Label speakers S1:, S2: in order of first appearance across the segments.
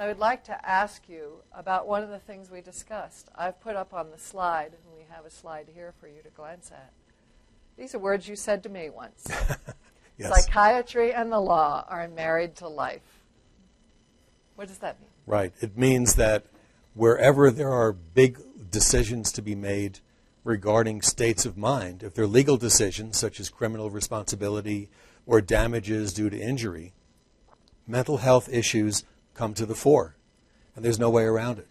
S1: And I would like to ask you about one of the things we discussed. I've put up on the slide, and we have a slide here for you to glance at. These are words you said to me once. Yes. Psychiatry and the law are married to life. What does that mean?
S2: Right. It means that wherever there are big decisions to be made regarding states of mind, if they're legal decisions such as criminal responsibility or damages due to injury, mental health issues come to the fore, and there's no way around it.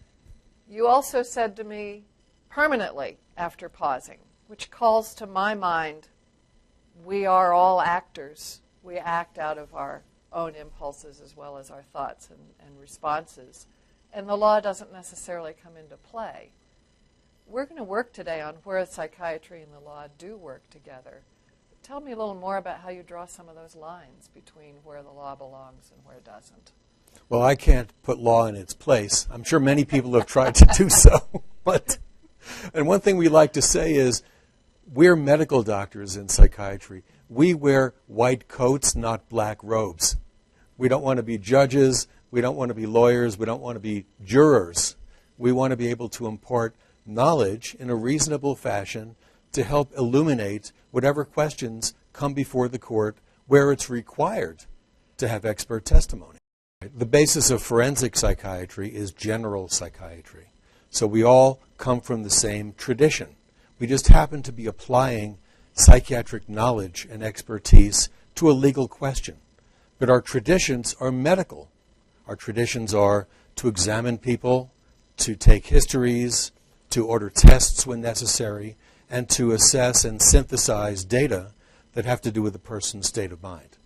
S1: You also said to me permanently after pausing, which calls to my mind, we are all actors. We act out of our own impulses as well as our thoughts and responses. And the law doesn't necessarily come into play. We're going to work today on where psychiatry and the law do work together. Tell me a little more about how you draw some of those lines between where the law belongs and where it doesn't.
S2: Well, I can't put law in its place. I'm sure many people have tried to do so. And one thing we like to say is, we're medical doctors in psychiatry. We wear white coats, not black robes. We don't want to be judges. We don't want to be lawyers. We don't want to be jurors. We want to be able to impart knowledge in a reasonable fashion to help illuminate whatever questions come before the court where it's required to have expert testimony. The basis of forensic psychiatry is general psychiatry. So we all come from the same tradition. We just happen to be applying psychiatric knowledge and expertise to a legal question. But our traditions are medical. Our traditions are to examine people, to take histories, to order tests when necessary, and to assess and synthesize data that have to do with the person's state of mind.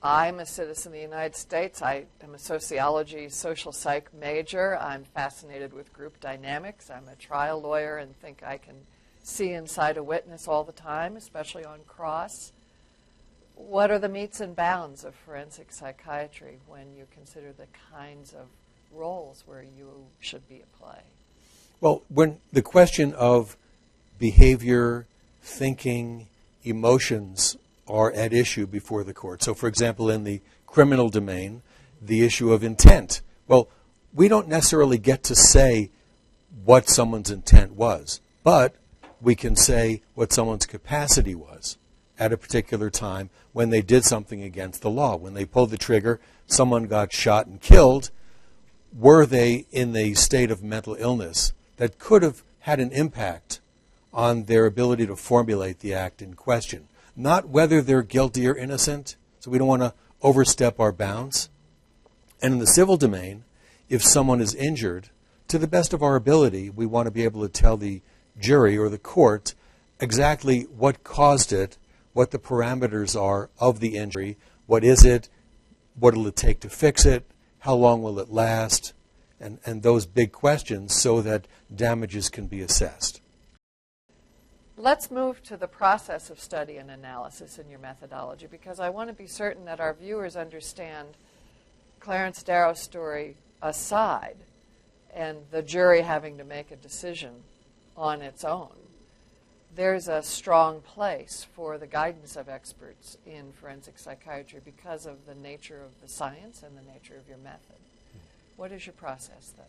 S1: I'm a citizen of the United States. I am a sociology, social psych major. I'm fascinated with group dynamics. I'm a trial lawyer and think I can see inside a witness all the time, especially on cross. What are the metes and bounds of forensic psychiatry when you consider the kinds of roles where you should be at play?
S2: Well, when the question of behavior, thinking, emotions are at issue before the court. So, for example, in the criminal domain, the issue of intent. Well, we don't necessarily get to say what someone's intent was, but we can say what someone's capacity was at a particular time when they did something against the law. When they pulled the trigger, someone got shot and killed. Were they in a state of mental illness that could have had an impact on their ability to formulate the act in question? Not whether they're guilty or innocent, so we don't want to overstep our bounds. And in the civil domain, if someone is injured, to the best of our ability, we want to be able to tell the jury or the court exactly what caused it, what the parameters are of the injury, what is it, what will it take to fix it, how long will it last, and those big questions so that damages can be assessed.
S1: Let's move to the process of study and analysis in your methodology, because I want to be certain that our viewers understand Clarence Darrow's story aside and the jury having to make a decision on its own. There's a strong place for the guidance of experts in forensic psychiatry because of the nature of the science and the nature of your method. What is your process then?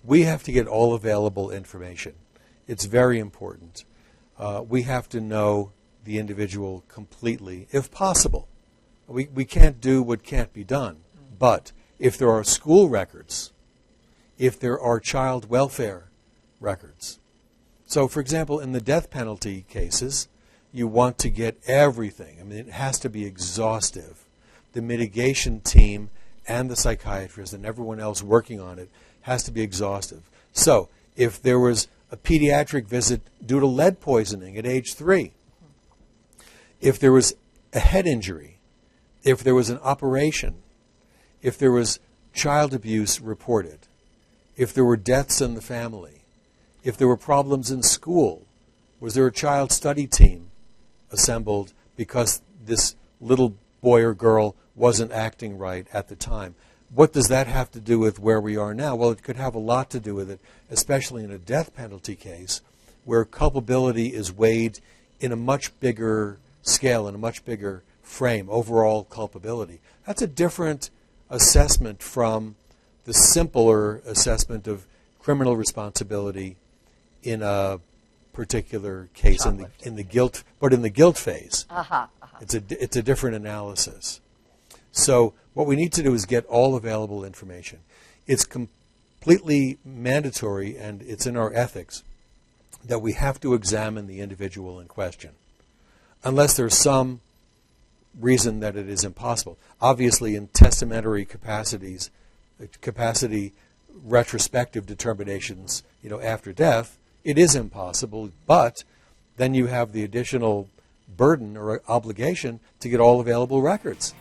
S2: We have to get all available information. It's very important. We have to know the individual completely, if possible. We can't do what can't be done. But if there are school records, if there are child welfare records. So, for example, in the death penalty cases, you want to get everything. I mean, it has to be exhaustive. The mitigation team and the psychiatrist and everyone else working on it has to be exhaustive. So, if there was a pediatric visit due to lead poisoning at age 3, if there was a head injury, if there was an operation, if there was child abuse reported, if there were deaths in the family, if there were problems in school, was there a child study team assembled because this little boy or girl wasn't acting right at the time? What does that have to do with where we are now? Well, it could have a lot to do with it, especially in a death penalty case where culpability is weighed in a much bigger scale, in a much bigger frame, overall culpability. That's a different assessment from the simpler assessment of criminal responsibility in a particular case in the guilt, but in the guilt phase. It's a different analysis. So what we need to do is get all available information. It's completely mandatory, and it's in our ethics, that we have to examine the individual in question, unless there's some reason that it is impossible. Obviously, in testamentary capacity retrospective determinations, after death, it is impossible, but then you have the additional burden or obligation to get all available records.